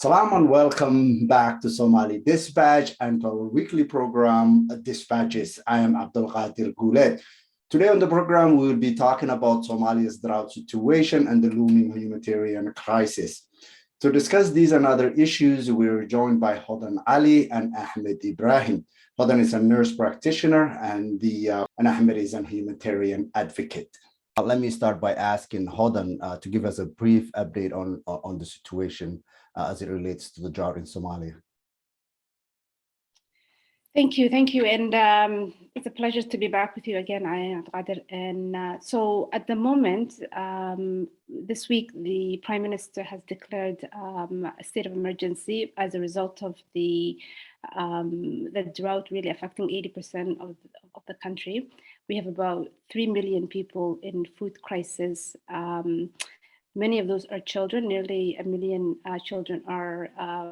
Salam and welcome back to Somali Dispatch and to our weekly program, Dispatches. I am Abdul Qadir Goulet. Today on the program, we will be talking about Somalia's drought situation and the looming humanitarian crisis. To discuss these and other issues, we're joined by Hodan Ali and Ahmed Ibrahim. Hodan is a nurse practitioner and Ahmed is a humanitarian advocate. Let me start by asking Hodan to give us a brief update on the situation as it relates to the drought in Somalia. Thank you. And it's a pleasure to be back with you again, Qadir. And so at the moment, this week, the Prime Minister has declared a state of emergency as a result of the drought really affecting 80% of the country. We have about 3 million people in food crisis. Many of those are children. Nearly 1 million children are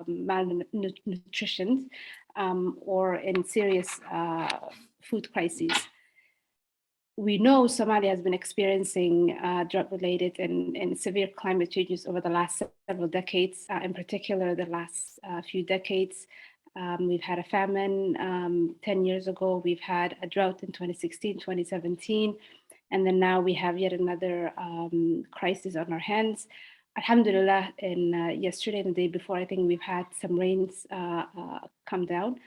malnutrition or in serious food crises. We know Somalia has been experiencing drought-related and severe climate changes over the last several decades, in particular the last few decades. We've had a famine 10 years ago. We've had a drought in 2016, 2017. And then now we have yet another crisis on our hands. Alhamdulillah, and yesterday and the day before, I think we've had some rains come down.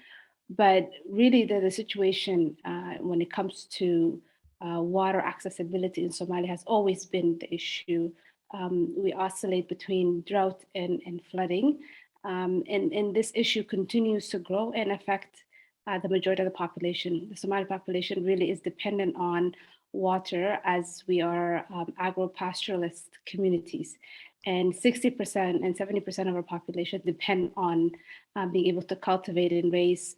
But really the situation when it comes to water accessibility in Somalia has always been the issue. We oscillate between drought and flooding. And this issue continues to grow and affect the majority of the population. The Somali population really is dependent on water as we are agro-pastoralist communities. And 60% and 70% of our population depend on being able to cultivate and raise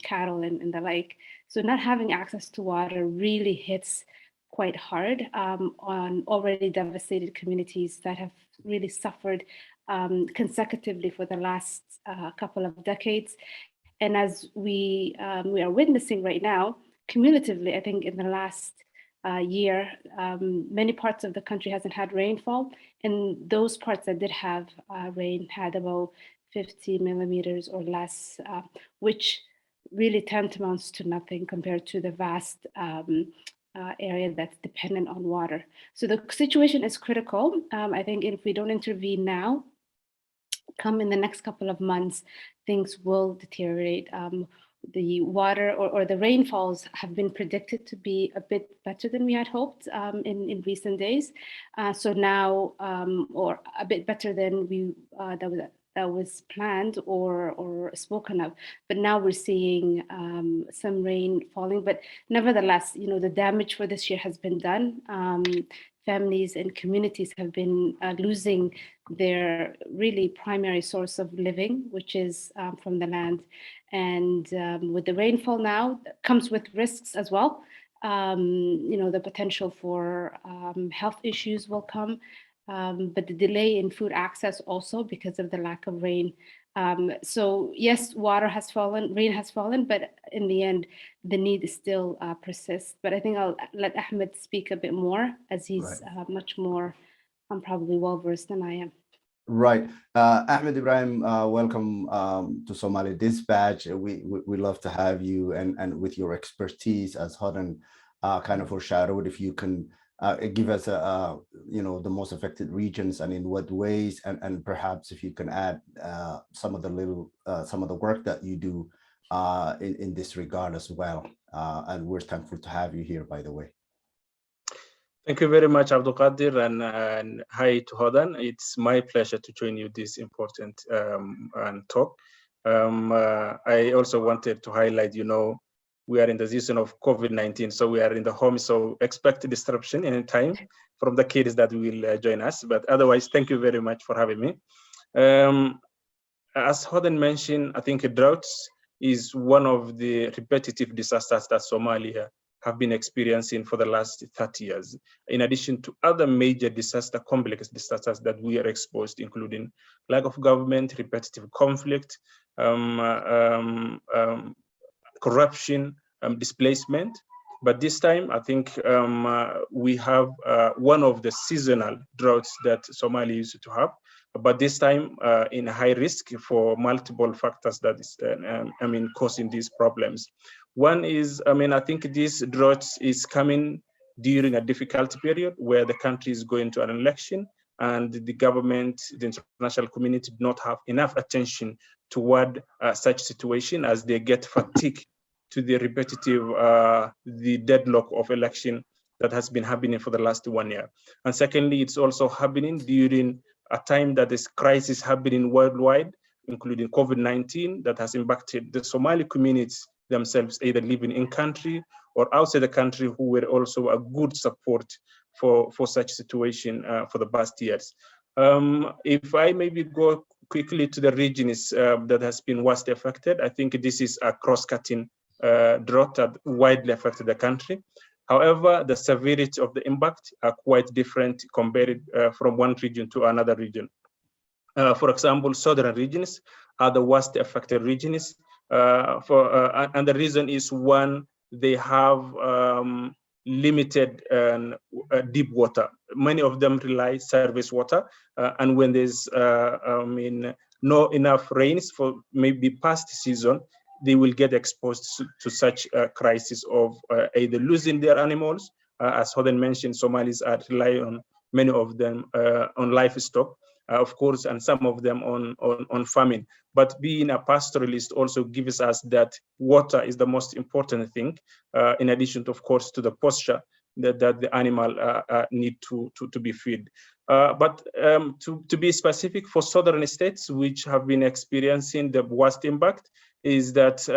cattle and the like. So not having access to water really hits quite hard on already devastated communities that have really suffered consecutively for the last couple of decades. And as we are witnessing right now, cumulatively, I think in the last year, many parts of the country hasn't had rainfall, and those parts that did have rain had about 50 millimeters or less, which really tantamounts to nothing compared to the vast area that's dependent on water. So the situation is critical. I think if we don't intervene now, come in the next couple of months, things will deteriorate. The water or the rainfalls have been predicted to be a bit better than we had hoped in recent days. So now, or a bit better than that was planned or spoken of. But now we're seeing some rain falling. But nevertheless, the damage for this year has been done. Families and communities have been losing their really primary source of living, which is from the land. And with the rainfall now comes with risks as well. The potential for health issues will come, but the delay in food access also because of the lack of rain. So yes, water has fallen, rain has fallen, but in the end, the need still persists. But I think I'll let Ahmed speak a bit more as he's much more probably well-versed than I am. Right. Ahmed Ibrahim, welcome to Somali Dispatch. We love to have you and with your expertise as Hodan kind of foreshadowed, if you can give us the most affected regions and in what ways, and perhaps if you can add some of the work that you do in this regard as well. And we're thankful to have you here, by the way. Thank you very much, Abdul Qadir, and hi to Hodan. It's my pleasure to join you this important talk. I also wanted to highlight, we are in the season of COVID-19, so we are in the home, so expect disruption anytime from the kids that will join us. But otherwise, thank you very much for having me. As Hodan mentioned, I think droughts is one of the repetitive disasters that Somalia have been experiencing for the last 30 years, in addition to other major complex disasters that we are exposed, including lack of government, repetitive conflict, corruption, displacement. But this time, I think we have one of the seasonal droughts that Somalia used to have, but this time in high risk for multiple factors that is, causing these problems. One is, I think this drought is coming during a difficult period where the country is going to an election, and the government, the international community, do not have enough attention toward such situation, as they get fatigued to the repetitive, the deadlock of election that has been happening for the last 1 year. And secondly, it's also happening during a time that this crisis happening worldwide, including COVID-19, that has impacted the Somali communities themselves, either living in country or outside the country, who were also a good support for such situation for the past years. If I maybe go quickly to the regions that has been worst affected, I think this is a cross-cutting drought that widely affected the country. However, the severity of the impact are quite different compared from one region to another region. For example, southern regions are the worst affected regions. And the reason is, one, they have limited deep water. Many of them rely surface water, and when there's no enough rains for maybe past season, they will get exposed to such a crisis of either losing their animals. As Hodan mentioned, Somalis are relying on, many of them, on livestock, of course, and some of them on farming. But being a pastoralist also gives us that water is the most important thing, in addition to, of course, to the posture that the animal need to be fed. But to be specific, for southern states, which have been experiencing the worst impact, is that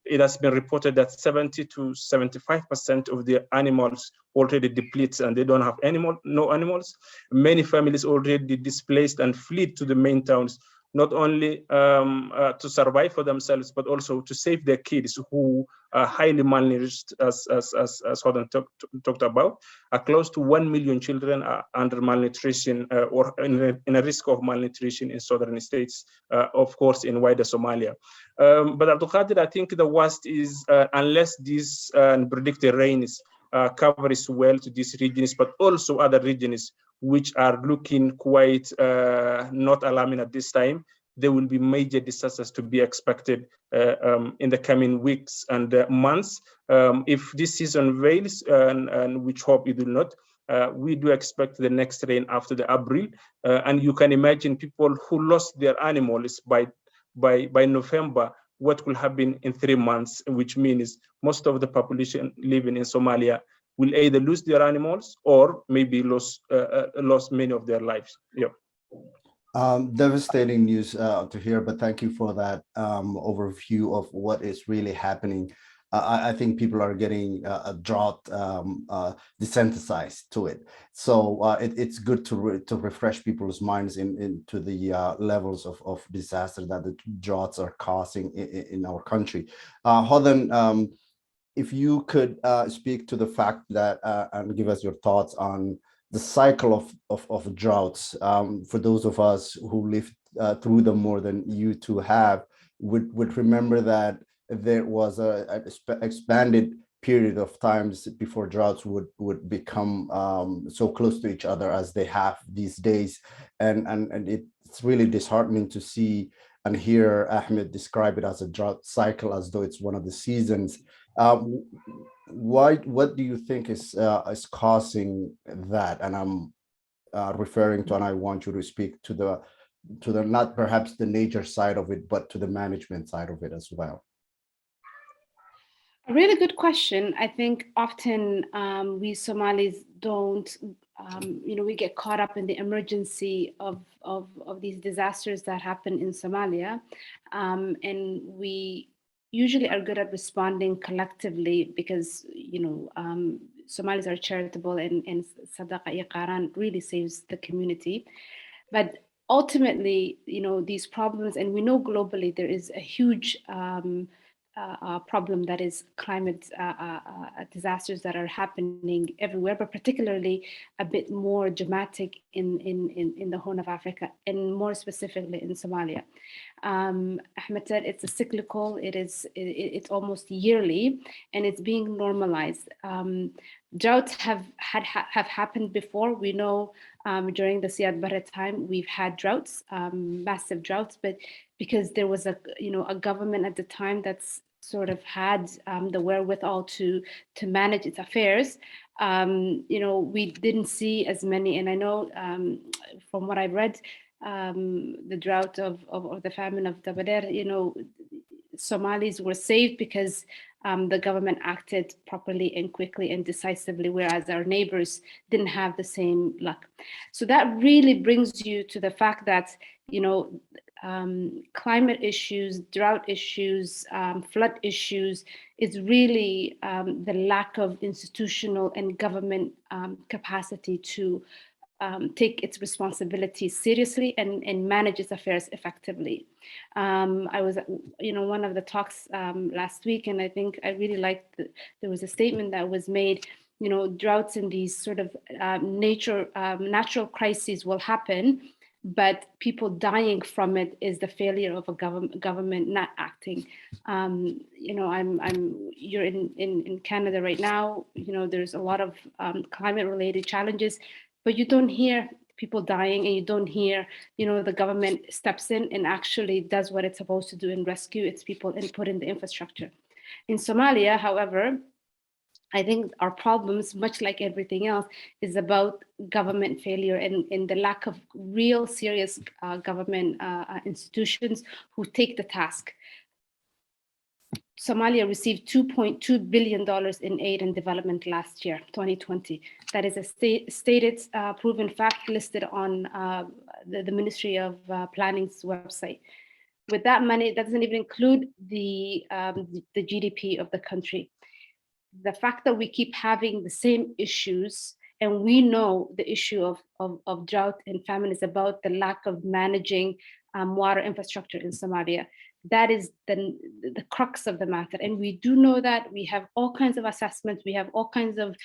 it has been reported that 70 to 75% of the animals already depleted, and they don't have no animals. Many families already displaced and fled to the main towns, not only to survive for themselves, but also to save their kids, who are highly malnourished, as Hodan talked about. Close to 1 million children are under malnutrition or in a risk of malnutrition in southern states, of course, in wider Somalia. But Abdul Qadir, I think the worst is, unless these predicted rains covers well to these regions, but also other regions which are looking quite not alarming at this time, there will be major disasters to be expected in the coming weeks and months. If this season fails, and which hope it will not, we do expect the next rain after the April. And you can imagine people who lost their animals by November, what will happen in 3 months, which means most of the population living in Somalia will either lose their animals or maybe lost many of their lives. Yeah. Devastating news to hear, but thank you for that overview of what is really happening. I think people are getting a drought desensitized to it. So it's good to refresh people's minds into the levels of disaster that the droughts are causing in our country. Hodan, if you could speak to the fact that and give us your thoughts on the cycle of droughts. For those of us who lived through them more than you two have, would remember that there was an expanded period of times before droughts would become so close to each other as they have these days. And it's really disheartening to see and hear Ahmed describe it as a drought cycle, as though it's one of the seasons. What do you think is causing that? And I'm referring to, and I want you to speak to the not perhaps the nature side of it, but to the management side of it as well. A really good question. I think often we Somalis don't, we get caught up in the emergency of these disasters that happen in Somalia, and we usually are good at responding collectively because Somalis are charitable, and Sadaqa Iqaran really saves the community. But ultimately, these problems, and we know globally there is a huge problem that is climate disasters that are happening everywhere, but particularly a bit more dramatic in the Horn of Africa, and more specifically in Somalia. Ahmed said it's a cyclical, it's almost yearly, and it's being normalized. Droughts have happened before. We know during the Siad Barre time, we've had droughts, massive droughts, but because there was a government at the time that's sort of had the wherewithal to manage its affairs, we didn't see as many. And I know from what I've read, the drought of the famine of Tabader, Somalis were saved because the government acted properly and quickly and decisively, whereas our neighbors didn't have the same luck. So that really brings you to the fact that, climate issues, drought issues, flood issues is really the lack of institutional and government capacity to take its responsibilities seriously and manage its affairs effectively. I was, one of the talks last week, and I think I really liked there was a statement that was made. Droughts and these sort of natural crises will happen, but people dying from it is the failure of a government not acting. You're in Canada right now. There's a lot of climate-related challenges, but you don't hear people dying, and you don't hear, the government steps in and actually does what it's supposed to do and rescue its people and put in the infrastructure. In Somalia, however, I think our problems, much like everything else, is about government failure and the lack of real serious government institutions who take the task. Somalia received $2.2 billion in aid and development last year, 2020. That is a stated proven fact listed on the Ministry of Planning's website. With that money, that doesn't even include the GDP of the country. The fact that we keep having the same issues, and we know the issue of drought and famine is about the lack of managing water infrastructure in Somalia. That is the crux of the matter. And we do know that. We have all kinds of assessments. We have all kinds of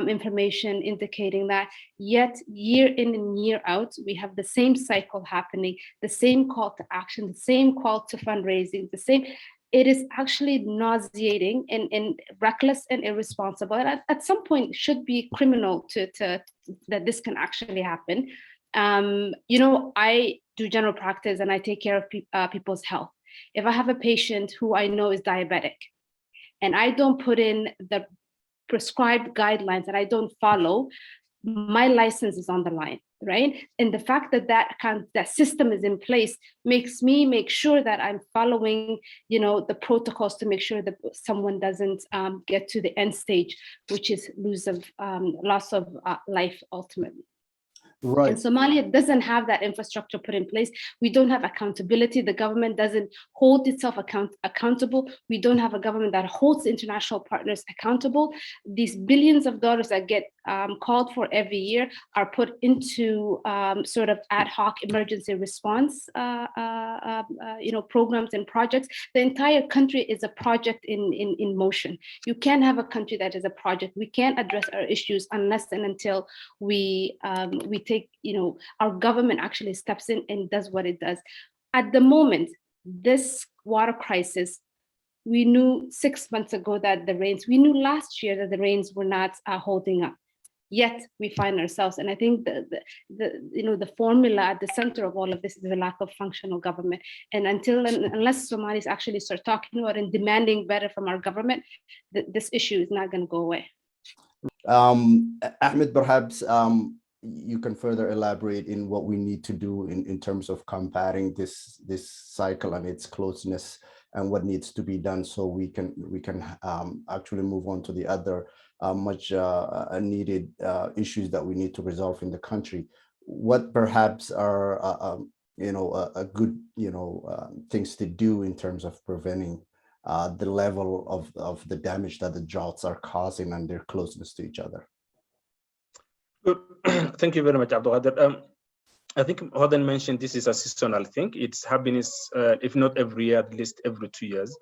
information indicating that. Yet year in and year out, we have the same cycle happening, the same call to action, the same call to fundraising, the same. It is actually nauseating and reckless and irresponsible. And at some point should be criminal to that this can actually happen. I do general practice and I take care of people's health. If I have a patient who I know is diabetic and I don't put in the prescribed guidelines and I don't follow, my license is on the line, right? And the fact that that system is in place makes me make sure that I'm following, the protocols to make sure that someone doesn't get to the end stage, which is loss of life ultimately. Right. And Somalia doesn't have that infrastructure put in place. We don't have accountability. The government doesn't hold itself accountable. We don't have a government that holds international partners accountable. These billions of dollars that get called for every year are put into sort of ad hoc emergency response programs and projects. The entire country is a project in motion. You can't have a country that is a project. We can't address our issues unless and until we take, our government actually steps in and does what it does. At the moment, this water crisis, we knew 6 months ago that we knew last year that the rains were not holding up. Yet we find ourselves, and I think the formula at the center of all of this is the lack of functional government. And unless Somalis actually start talking about and demanding better from our government, this issue is not going to go away. Ahmed, perhaps you can further elaborate in what we need to do in terms of combating this cycle and its closeness, and what needs to be done so we can actually move on to the other much needed issues that we need to resolve in the country. What perhaps are a good things to do in terms of preventing the level of the damage that the droughts are causing and their closeness to each other? Good. Thank you very much, Abdulkadir. I think Hodan mentioned this is a seasonal thing. It's happening, if not every year, at least every 2 years.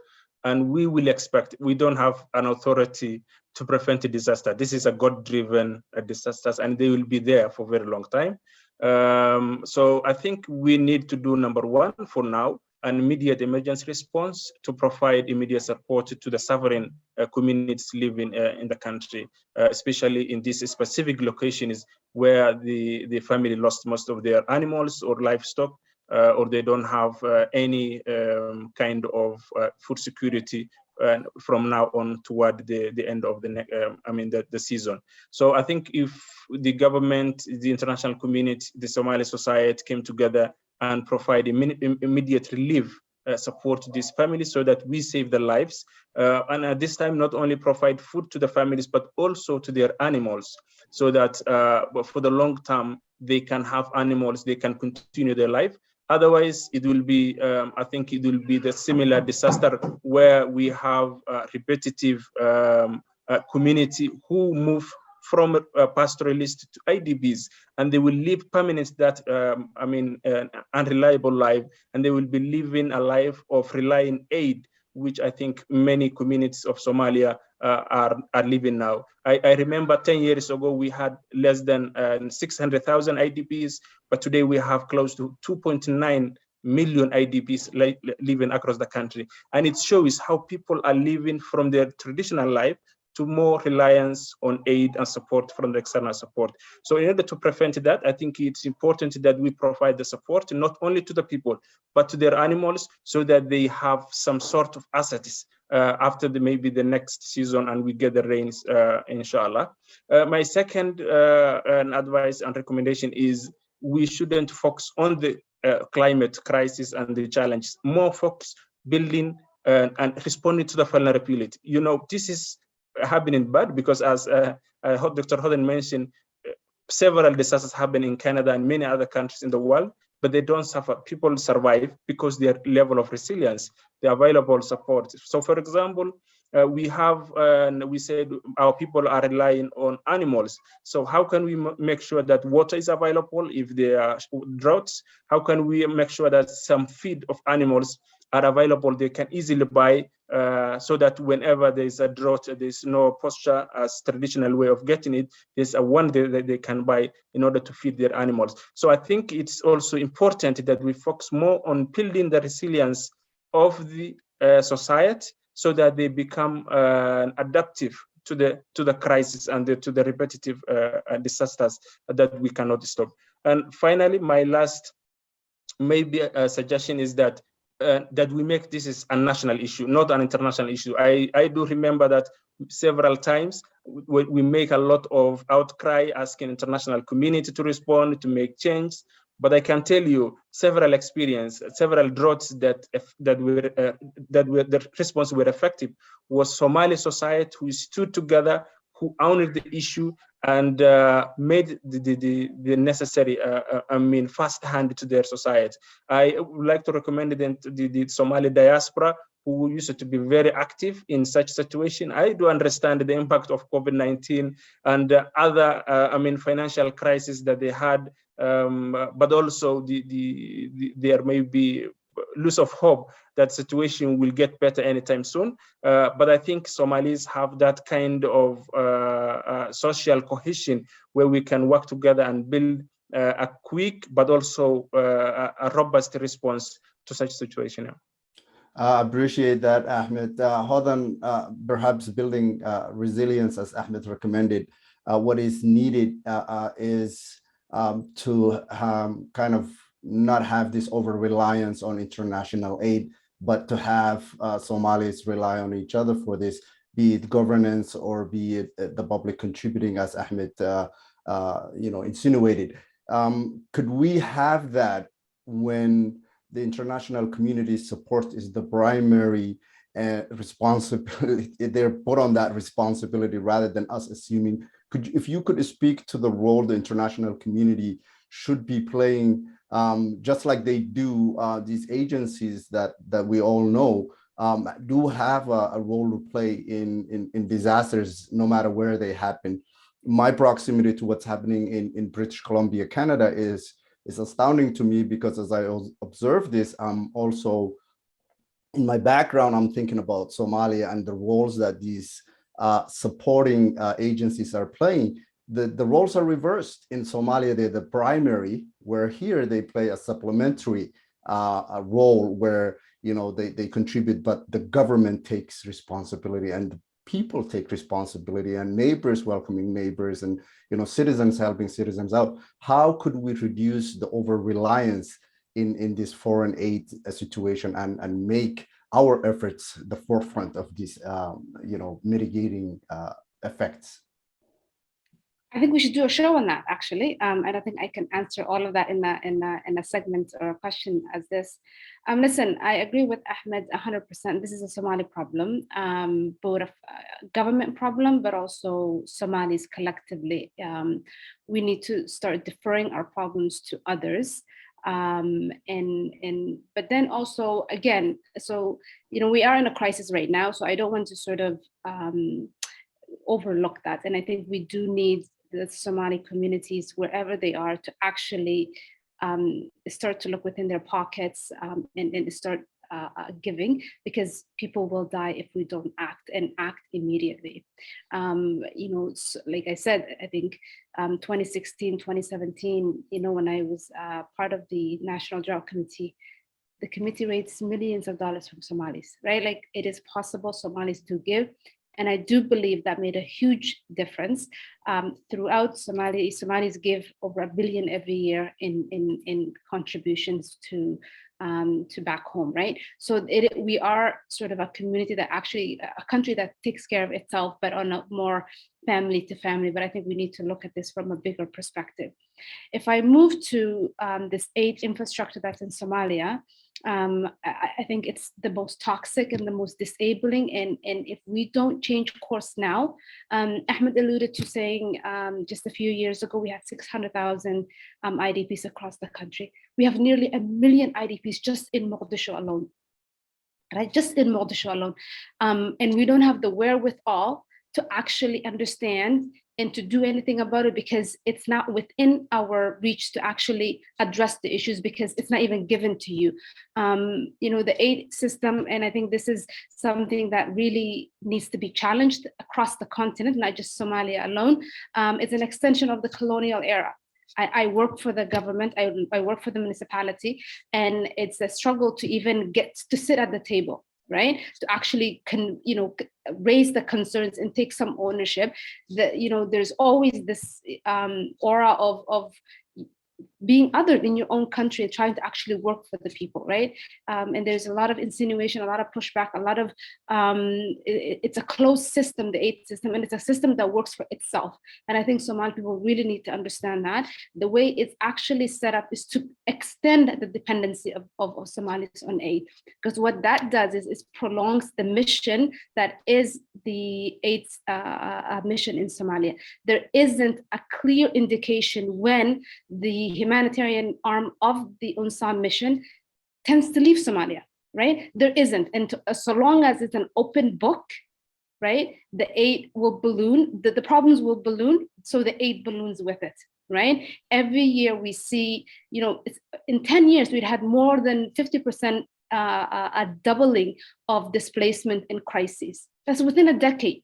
And we will expect, we don't have an authority to prevent a disaster. This is a God-driven disasters, and they will be there for a very long time. So I think we need to do, number one, for now, an immediate emergency response to provide immediate support to the suffering communities living in the country, especially in these specific locations where the family lost most of their animals or livestock, or they don't have any kind of food security from now on toward the end of the season. So I think if the government, the international community, the Somali society came together and provide immediate relief support to these families so that we save their lives. And at this time, not only provide food to the families, but also to their animals, so that for the long term, they can have animals, they can continue their life. Otherwise, it will be, I think it will be the similar disaster where we have repetitive community who move from pastoralists to IDBs, and they will live permanent that, unreliable life, and they will be living a life of relying aid, which I think many communities of Somalia are living now. I remember 10 years ago, we had less than 600,000 IDPs, but today we have close to 2.9 million IDPs living across the country. And it shows how people are living from their traditional life to more reliance on aid and support from the external support. So in order to prevent that, I think it's important that we provide the support not only to the people, but to their animals, so that they have some sort of assets after maybe the next season and we get the rains, inshallah. My second advice and recommendation is we shouldn't focus on the climate crisis and the challenges, more focus building and responding to the vulnerability. You know, this is happening bad because, as Dr. Hodan mentioned, several disasters happen in Canada and many other countries in the world, but they don't suffer. People survive because their level of resilience, the available support. So, for example, we have, we said our people are relying on animals. So how can we make sure that water is available if there are droughts? How can we make sure that some feed of animals are available, they can easily buy, so that whenever there's a drought, there's no posture as traditional way of getting it. There's a one that they can buy in order to feed their animals. So I think it's also important that we focus more on building the resilience of the society, so that they become adaptive to the crisis and to the repetitive disasters that we cannot stop. And finally, my last maybe a suggestion is that we make this is a national issue, not an international issue. I do remember that several times we make a lot of outcry asking international community to respond, to make change. But I can tell you several droughts that the response were effective was Somali society who stood together, who owned the issue and made the necessary, fast hand to their society. I would like to recommend the Somali diaspora, who used to be very active in such situation. I do understand the impact of COVID-19 and other, financial crisis that they had, but also there may be loss of hope that situation will get better anytime soon. But I think Somalis have that kind of social cohesion where we can work together and build a quick but also a robust response to such situation. I appreciate that, Ahmed. Hodan, perhaps building resilience, as Ahmed recommended, what is needed is to kind of not have this over-reliance on international aid, but to have Somalis rely on each other for this, be it governance or be it the public contributing, as Ahmed insinuated. Could we have that when the international community support is the primary responsibility? They're put on that responsibility rather than us assuming. If you could speak to the role the international community should be playing, just like they do, these agencies that we all know do have a role to play in disasters, no matter where they happen. My proximity to what's happening in British Columbia, Canada is astounding to me, because as I observe this, I'm also, in my background, I'm thinking about Somalia and the roles that these supporting agencies are playing. The roles are reversed. In Somalia, they're the primary, where here they play a supplementary a role where, you know, they contribute, but the government takes responsibility and the people take responsibility, and neighbors welcoming neighbors, and, you know, citizens helping citizens out. How could we reduce the over-reliance in this foreign aid situation and make our efforts the forefront of these, you know, mitigating effects? I think we should do a show on that, actually. And I think I can answer all of that in a segment or a question as this. Listen, I agree with Ahmed 100%. This is a Somali problem, both a government problem, but also Somalis collectively. We need to start deferring our problems to others. But then also, again, so, you know, we are in a crisis right now, so I don't want to sort of overlook that. And I think we do need the Somali communities, wherever they are, to actually start to look within their pockets and start giving, because people will die if we don't act, and act immediately. You know, so, like I said, I think 2016, 2017, you know, when I was part of the National Drought Committee, the committee raised millions of dollars from Somalis, right? Like, it is possible, Somalis do give. And I do believe that made a huge difference. Throughout Somalia, Somalis give over $1 billion every year in contributions to back home, right? So we are sort of a community that actually, a country that takes care of itself, but on a more family to family. But I think we need to look at this from a bigger perspective. If I move to this aid infrastructure that's in Somalia, I think it's the most toxic and the most disabling. And if we don't change course now, Ahmed alluded to saying just a few years ago, we had 600,000 IDPs across the country. We have nearly 1 million IDPs just in Mogadishu alone, right? Just in Mogadishu alone. And we don't have the wherewithal to actually understand and to do anything about it, because it's not within our reach to actually address the issues, because it's not even given to you. You know, the aid system, and I think this is something that really needs to be challenged across the continent, not just Somalia alone. It's an extension of the colonial era. I work for the government, I work for the municipality, and it's a struggle to even get to sit at the table, right? To actually raise the concerns and take some ownership. There's always this aura of being othered in your own country, trying to actually work for the people, right? And there's a lot of insinuation, a lot of pushback, a lot of, it's a closed system, the aid system, and it's a system that works for itself. And I think Somali people really need to understand that. The way it's actually set up is to extend the dependency of Somalis on aid, because what that does is prolongs the mission that is the aid mission in Somalia. There isn't a clear indication when the humanitarian arm of the UNSAM mission tends to leave Somalia, right? There isn't. And so long as it's an open book, right, the aid will balloon, the problems will balloon, so the aid balloons with it, right? Every year we see, in 10 years, we'd had more than 50% a doubling of displacement in crises. That's within a decade.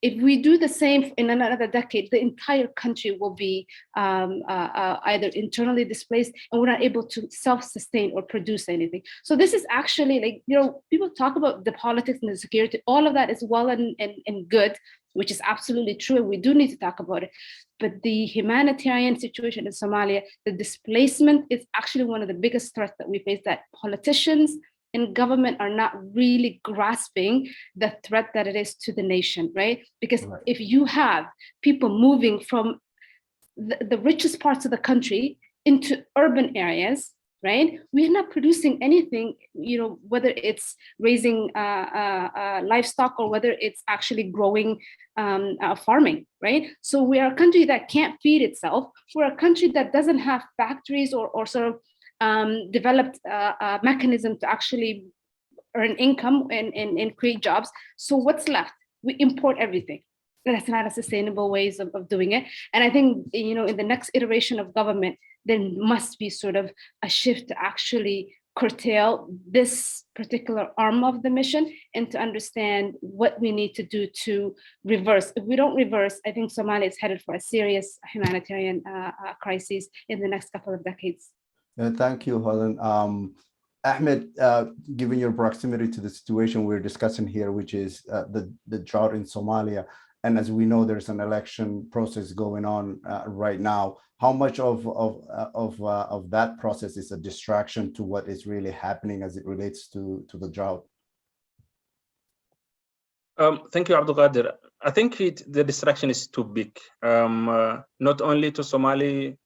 If we do the same in another decade, the entire country will be either internally displaced, and we're not able to self-sustain or produce anything. So this is actually people talk about the politics and the security, all of that is well and good, which is absolutely true, and we do need to talk about it. But the humanitarian situation in Somalia, the displacement is actually one of the biggest threats that we face, that politicians and government are not really grasping the threat that it is to the nation, right? Because if you have people moving from the richest parts of the country into urban areas, right? We're not producing anything, whether it's raising livestock or whether it's actually growing farming, right? So we are a country that can't feed itself. We're a country that doesn't have factories or sort of developed a mechanism to actually earn income and create jobs. So what's left? We import everything. That's not a sustainable ways of doing it. And I think, in the next iteration of government, there must be sort of a shift to actually curtail this particular arm of the mission and to understand what we need to do to reverse. If we don't reverse, I think Somalia is headed for a serious humanitarian crisis in the next couple of decades. Thank you, Hodan. Ahmed, given your proximity to the situation we're discussing here, which is the drought in Somalia, and as we know, there's an election process going on right now. How much of that process is a distraction to what is really happening as it relates to the drought? Thank you, Abdul Qadir. I think the distraction is too big, not only to Somali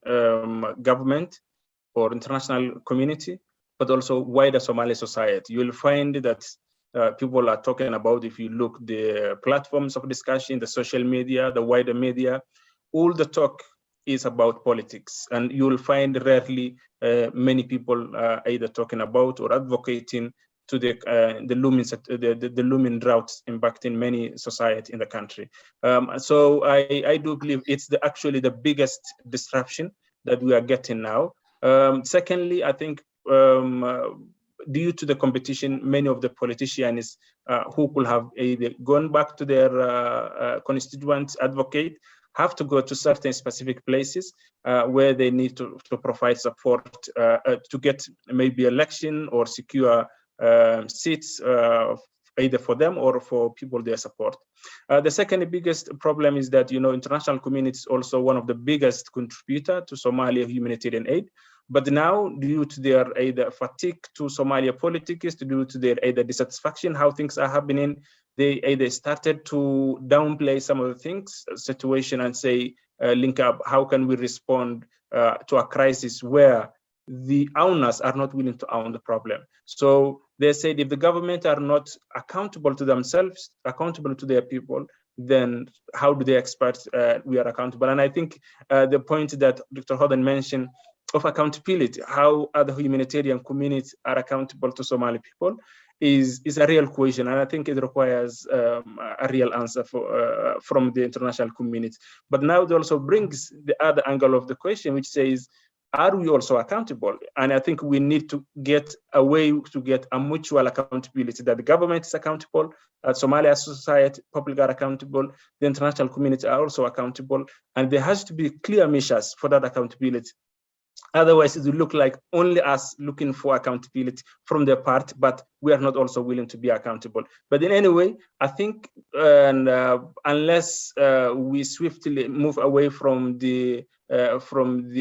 government or international community, but also wider Somali society. You'll find that people are talking about, if you look the platforms of discussion, the social media, the wider media, all the talk is about politics. And you'll find rarely many people either talking about or advocating to the looming droughts impacting many society in the country. So I do believe it's actually the biggest disruption that we are getting now. Secondly, I think due to the competition, many of the politicians who could have either gone back to their constituents, advocate, have to go to certain specific places where they need to provide support to get maybe election or secure seats either for them or for people they support. The second biggest problem is that, international community is also one of the biggest contributor to Somalia humanitarian aid. But now, due to their either fatigue to Somalia politics, due to their either dissatisfaction how things are happening, they either started to downplay some of the things, situation, and say, link up, how can we respond to a crisis where the owners are not willing to own the problem. So they said if the government are not accountable to themselves, accountable to their people, then how do they expect we are accountable? And I think the point that Dr. Hodan mentioned of accountability, how other humanitarian communities are accountable to Somali people, is a real question, and I think it requires a real answer from the international community. But now it also brings the other angle of the question, which says, are we also accountable? And I think we need to get a way to get a mutual accountability, that the government is accountable, Somalia society, public are accountable, the international community are also accountable, and there has to be clear measures for that accountability. Otherwise, it will look like only us looking for accountability from their part, but we are not also willing to be accountable. But in any way, I think unless we swiftly move away from the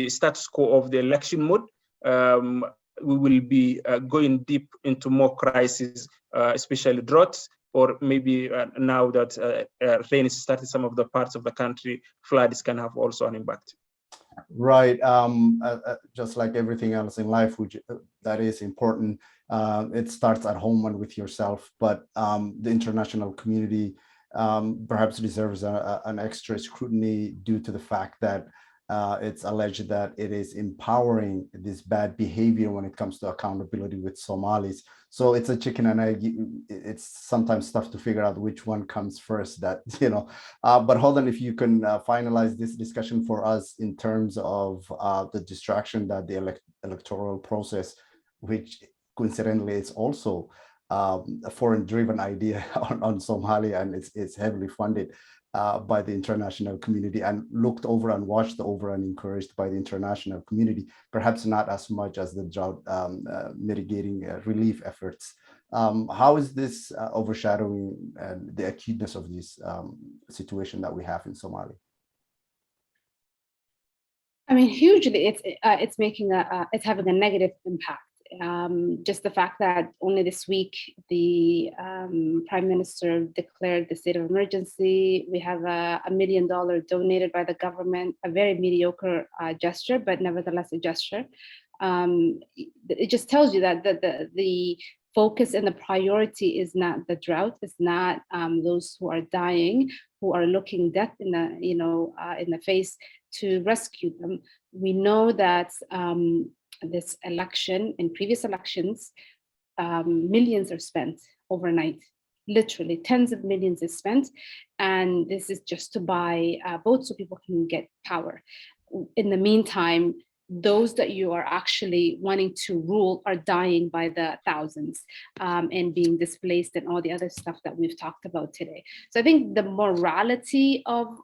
status quo of the election mode, we will be going deep into more crises, especially droughts, or maybe now that rain is starting some of the parts of the country, floods can have also an impact. Right. Just like everything else in life, which that is important, it starts at home and with yourself. But the international community perhaps deserves an extra scrutiny due to the fact that it's alleged that it is empowering this bad behavior when it comes to accountability with Somalis. So it's a chicken and egg. It's sometimes tough to figure out which one comes first. That but hold on, if you can finalize this discussion for us in terms of the distraction that the electoral process, which coincidentally is also a foreign-driven idea on Somalia, and it's heavily funded by the international community and looked over and watched over and encouraged by the international community, perhaps not as much as the drought mitigating relief efforts. How is this overshadowing the acuteness of this situation that we have in Somalia? I mean, hugely, it's making it's having a negative impact. Just the fact that only this week the Prime Minister declared the state of emergency. We have $1 million donated by the government, a very mediocre gesture, but nevertheless a gesture. It just tells you that the focus and the priority is not the drought. It's not those who are dying, who are looking death in the in the face, to rescue them. We know that this election and previous elections, millions are spent overnight. Literally tens of millions is spent, and this is just to buy votes so people can get power. In the meantime, those that you are actually wanting to rule are dying by the thousands, and being displaced and all the other stuff that we've talked about today. So I think the morality of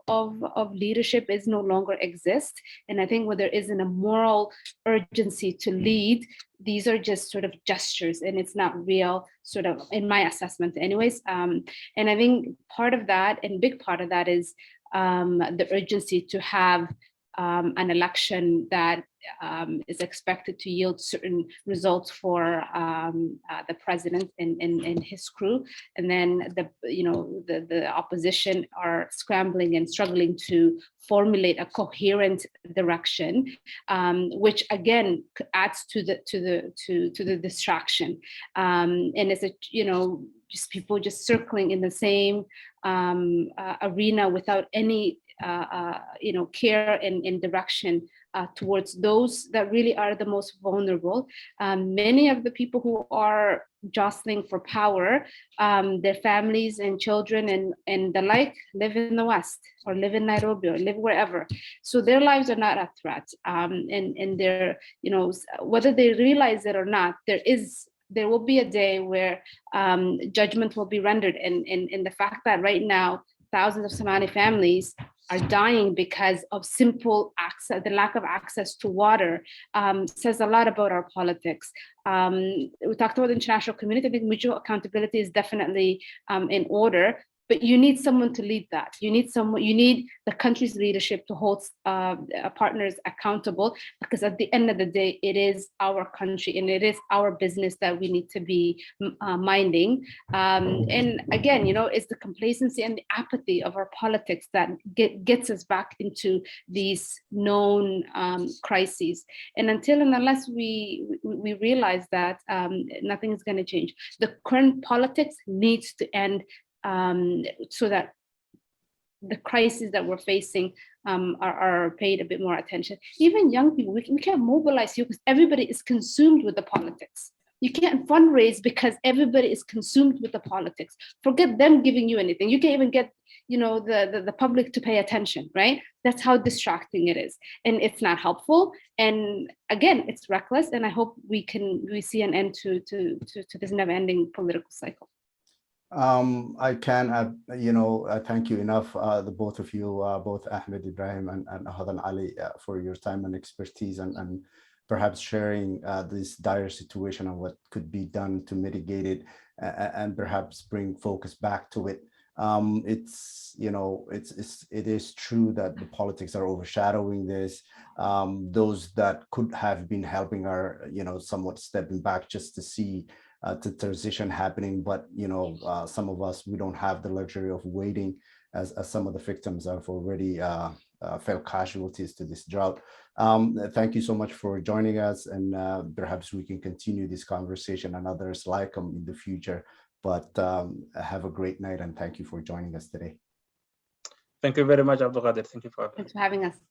leadership is no longer exist. And I think when there isn't a moral urgency to lead, these are just sort of gestures, and it's not real, sort of, in my assessment anyways. And I think part of that, and big part of that, is the urgency to have an election that is expected to yield certain results for the president and his crew, and then the opposition are scrambling and struggling to formulate a coherent direction, which again adds to the distraction, and it's just people just circling in the same arena without any care and direction towards those that really are the most vulnerable. Many of the people who are jostling for power, their families and children and the like live in the West, or live in Nairobi, or live wherever. So their lives are not a threat. And they're, whether they realize it or not, there will be a day where judgment will be rendered. And the fact that right now, thousands of Somali families are dying because of simple access, the lack of access to water, says a lot about our politics. We talked about the international community. I think mutual accountability is definitely in order, but you need someone to lead that. You need the country's leadership to hold partners accountable, because at the end of the day, it is our country and it is our business that we need to be minding. And again, it's the complacency and the apathy of our politics that gets us back into these known crises. And until and unless we realize that, nothing is going to change. The current politics needs to end, so that the crises that we're facing are paid a bit more attention. Even young people, we can't mobilize you because everybody is consumed with the politics. You can't fundraise because everybody is consumed with the politics. Forget them giving you anything. You can't even get the public to pay attention, right? That's how distracting it is, and it's not helpful. And again, it's reckless. And I hope we see an end to this never-ending political cycle. I can, thank you enough, the both of you, both Ahmed, Ibrahim, and Hodan Ali, for your time and expertise, and perhaps sharing this dire situation and what could be done to mitigate it, and perhaps bring focus back to it. It is true that the politics are overshadowing this. Those that could have been helping are, somewhat stepping back just to see the transition happening, but some of us, we don't have the luxury of waiting, as some of the victims have already fell casualties to this drought. Thank you so much for joining us, and perhaps we can continue this conversation and others like them in the future. But have a great night, and thank you for joining us today. Thank you very much, Abdul Qadir. Thank you for having us. Thanks for having us.